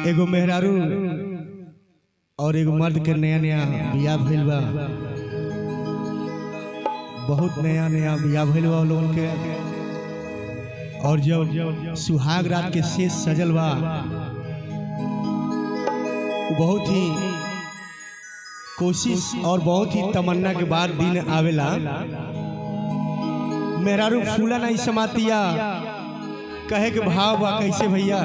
एगो मेहरारू और एगो मर्द के नया नया बियाह भइल बा। बहुत नया नया बियाह भइल बा लोगन के। और जब सुहाग रात के शेष सजल बा, बहुत ही कोशिश और बहुत ही तमन्ना के बाद दिन आवेला। मेहरारू फूला नहीं समातिया, कहे के भाव बा कैसे भैया।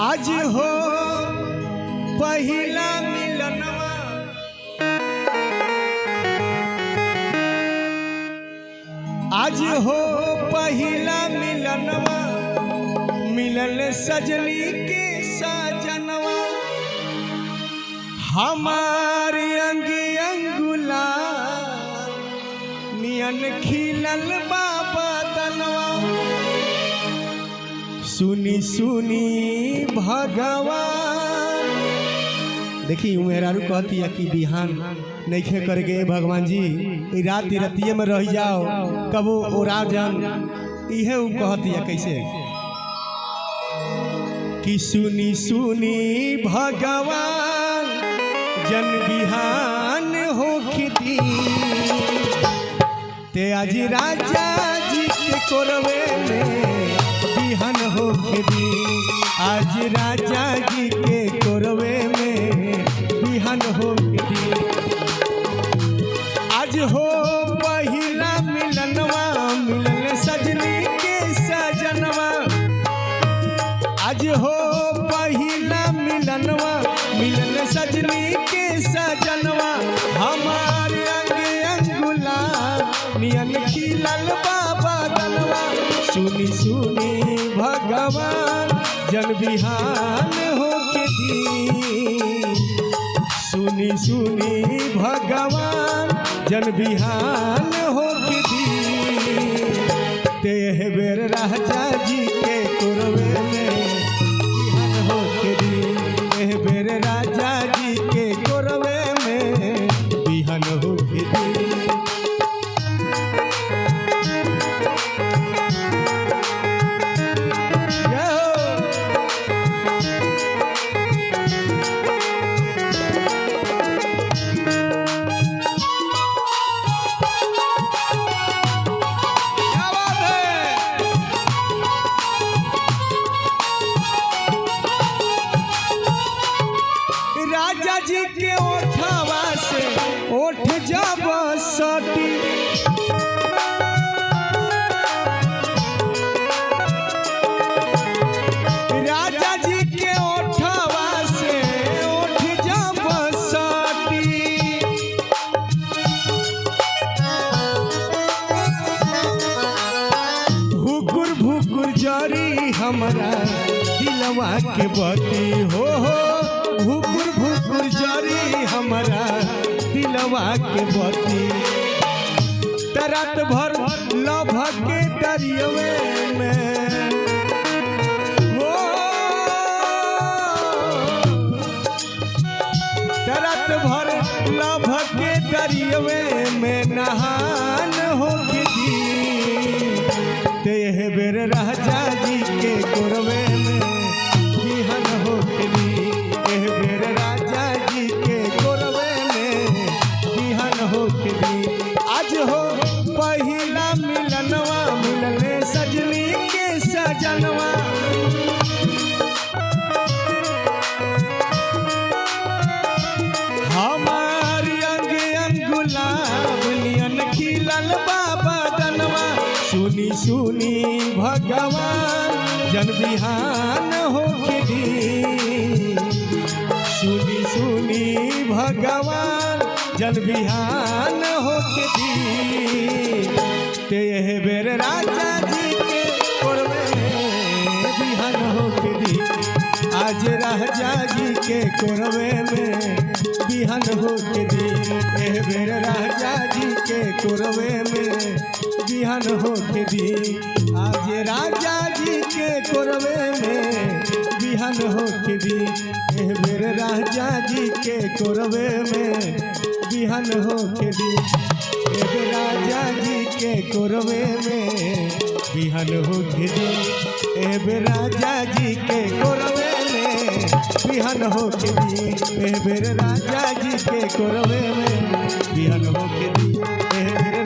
आज हो पहिला मिलनवा, आज हो पहिला मिलनवा, मिलल सजनी के सजनवा। हमारे अंग अंगुला नियन खिलल बाबा दनवा। सुनी सुनी भगवान, देखी मेहरारू कहती है कि बिहान नहीं खे करके भगवान जी रात रतिये में रह जाओ, कबो ओरा जान। इहे उ कहती है कैसे कि सुनी सुनी भगवान जन बिहान होखती, ते आज राजा जी के कोरवे में बिहान होखती। आज राजा जी के कोरवे में बिहान होखती। आज हो पहिला मिलनवा, मिलल सजनी के सजनवा। आज हो पहिला मिलनवा, मिलल सजनी के सजनवा। हमारे अंग अंगुला नियन खिलल बाबा दनवा। सुनी सुनी भगवान जन बिहान होखती। सुनी सुनी भगवान जन बिहान होखती। तेह बेर राजा जी के कोरवे में बिहान होखती। तेह बेर राजा जी के कोरवे में बिहान होखती। राजा जी के ओठवा से ओठ जब सटी, राजा जी के ओठवा से ओठ जब सटी। भुकुर भुकुर जरी हमारा दिलवा के बती हो। भुकुर भुकुर जरी हमारा दिलवा के बती। रात भर लभ के दरियवे में हो। रात भर लभ के दरियवे में नहान होखती। तेह बेर राजा जी के कोरवे में बिहान होखती। तेह बेर राजा जी के कोरवे में बिहान होखती। आज हो पहिला मिलनवा, मिलले सजनी के सजनवा। हमारी अंग अंगुला नियन खिलल बाबा दनवा। सुनी सुनी भगवान जन बिहान होखती। सुनी सुनी भगवान जन बिहान होखती। तेह बेर राजा जी के कोरवे में बिहान होखती। आज राजा जी के कोरवे में बिहान होखती। तेह बेर राजा जी के कोरवे में बिहान होके दी। आज राजा जी के कोरवे में बिहान होके दी। एह बेर राजा जी के कोरवे में बिहान होके दी। एह बेर राजा जी के कोरवे में बिहान होके दी। एह बेर राजा जी के कोरवे में बिहान होके दी। एह बेर राजा जी के कोरवे में बिहान होके दी। एह बेर